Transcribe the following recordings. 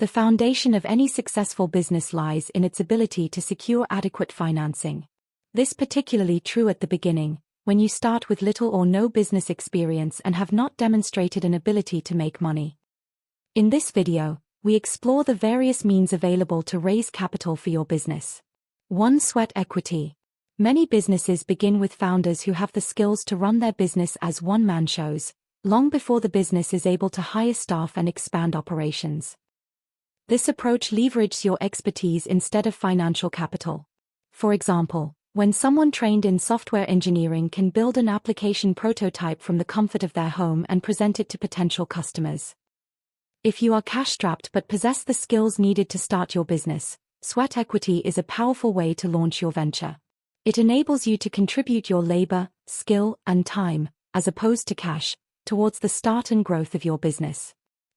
The foundation of any successful business lies in its ability to secure adequate financing. This is particularly true at the beginning, when you start with little or no business experience and have not demonstrated an ability to make money. In this video, we explore the various means available to raise capital for your business. 1. Sweat equity. Many businesses begin with founders who have the skills to run their business as one-man shows, long before the business is able to hire staff and expand operations. This approach leverages your expertise instead of financial capital. For example, when someone trained in software engineering can build an application prototype from the comfort of their home and present it to potential customers. If you are cash-strapped but possess the skills needed to start your business, sweat equity is a powerful way to launch your venture. It enables you to contribute your labor, skill, and time, as opposed to cash, towards the start and growth of your business.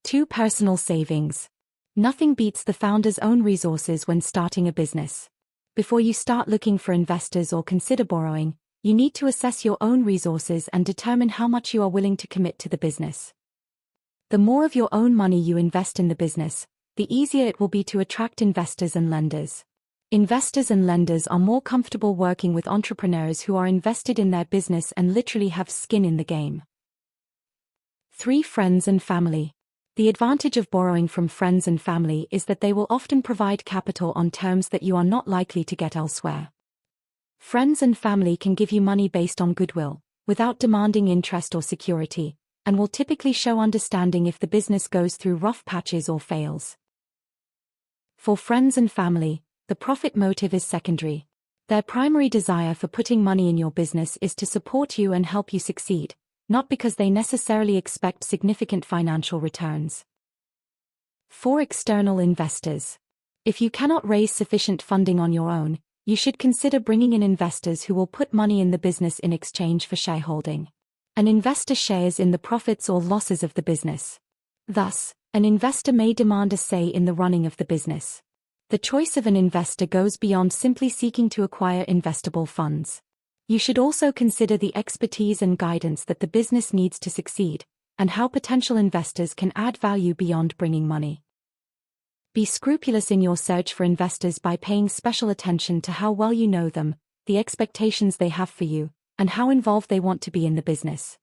2. Personal savings. Nothing beats the founder's own resources when starting a business. Before you start looking for investors or consider borrowing, you need to assess your own resources and determine how much you are willing to commit to the business. The more of your own money you invest in the business, the easier it will be to attract investors and lenders. Investors and lenders are more comfortable working with entrepreneurs who are invested in their business and literally have skin in the game. 3. Friends and family. The advantage of borrowing from friends and family is that they will often provide capital on terms that you are not likely to get elsewhere. Friends and family can give you money based on goodwill, without demanding interest or security, and will typically show understanding if the business goes through rough patches or fails. For friends and family, the profit motive is secondary. Their primary desire for putting money in your business is to support you and help you succeed, not because they necessarily expect significant financial returns. 4. External investors. If you cannot raise sufficient funding on your own, you should consider bringing in investors who will put money in the business in exchange for shareholding. An investor shares in the profits or losses of the business. Thus, an investor may demand a say in the running of the business. The choice of an investor goes beyond simply seeking to acquire investable funds. You should also consider the expertise and guidance that the business needs to succeed, and how potential investors can add value beyond bringing money. Be scrupulous in your search for investors by paying special attention to how well you know them, the expectations they have for you, and how involved they want to be in the business.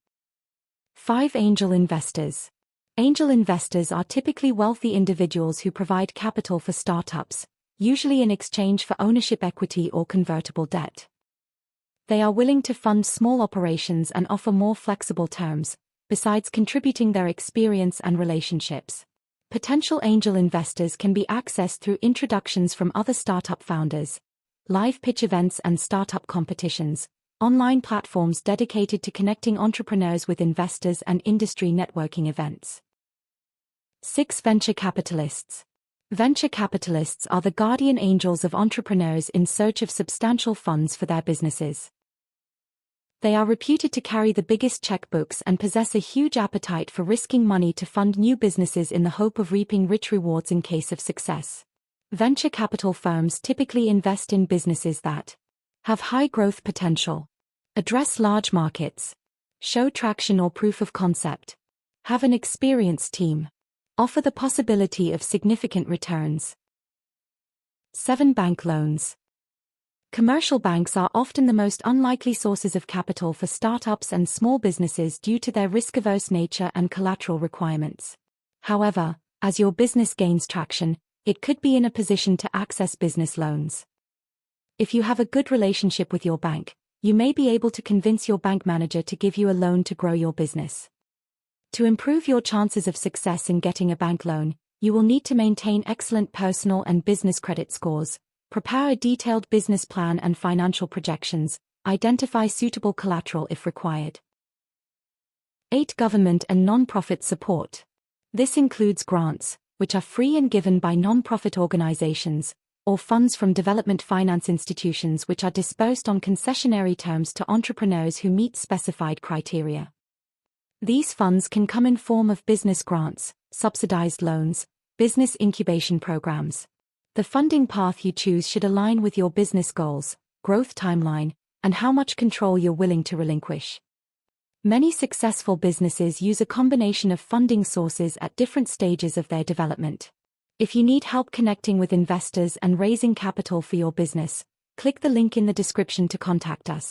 5. Angel investors. Angel investors are typically wealthy individuals who provide capital for startups, usually in exchange for ownership equity or convertible debt. They are willing to fund small operations and offer more flexible terms, besides contributing their experience and relationships. Potential angel investors can be accessed through introductions from other startup founders, live pitch events and startup competitions, online platforms dedicated to connecting entrepreneurs with investors, and industry networking events. 6. Venture capitalists. Venture capitalists are the guardian angels of entrepreneurs in search of substantial funds for their businesses. They are reputed to carry the biggest checkbooks and possess a huge appetite for risking money to fund new businesses in the hope of reaping rich rewards in case of success. Venture capital firms typically invest in businesses that have high growth potential, address large markets, show traction or proof of concept, have an experienced team, offer the possibility of significant returns. 7. Bank loans. Commercial banks are often the most unlikely sources of capital for startups and small businesses due to their risk-averse nature and collateral requirements. However, as your business gains traction, it could be in a position to access business loans. If you have a good relationship with your bank, you may be able to convince your bank manager to give you a loan to grow your business. To improve your chances of success in getting a bank loan, you will need to maintain excellent personal and business credit scores, prepare a detailed business plan and financial projections, identify suitable collateral if required. 8. Government and non-profit support. This includes grants, which are free and given by non-profit organizations, or funds from development finance institutions which are dispersed on concessionary terms to entrepreneurs who meet specified criteria. These funds can come in form of business grants, subsidized loans, business incubation programs. The funding path you choose should align with your business goals, growth timeline, and how much control you're willing to relinquish. Many successful businesses use a combination of funding sources at different stages of their development. If you need help connecting with investors and raising capital for your business, click the link in the description to contact us.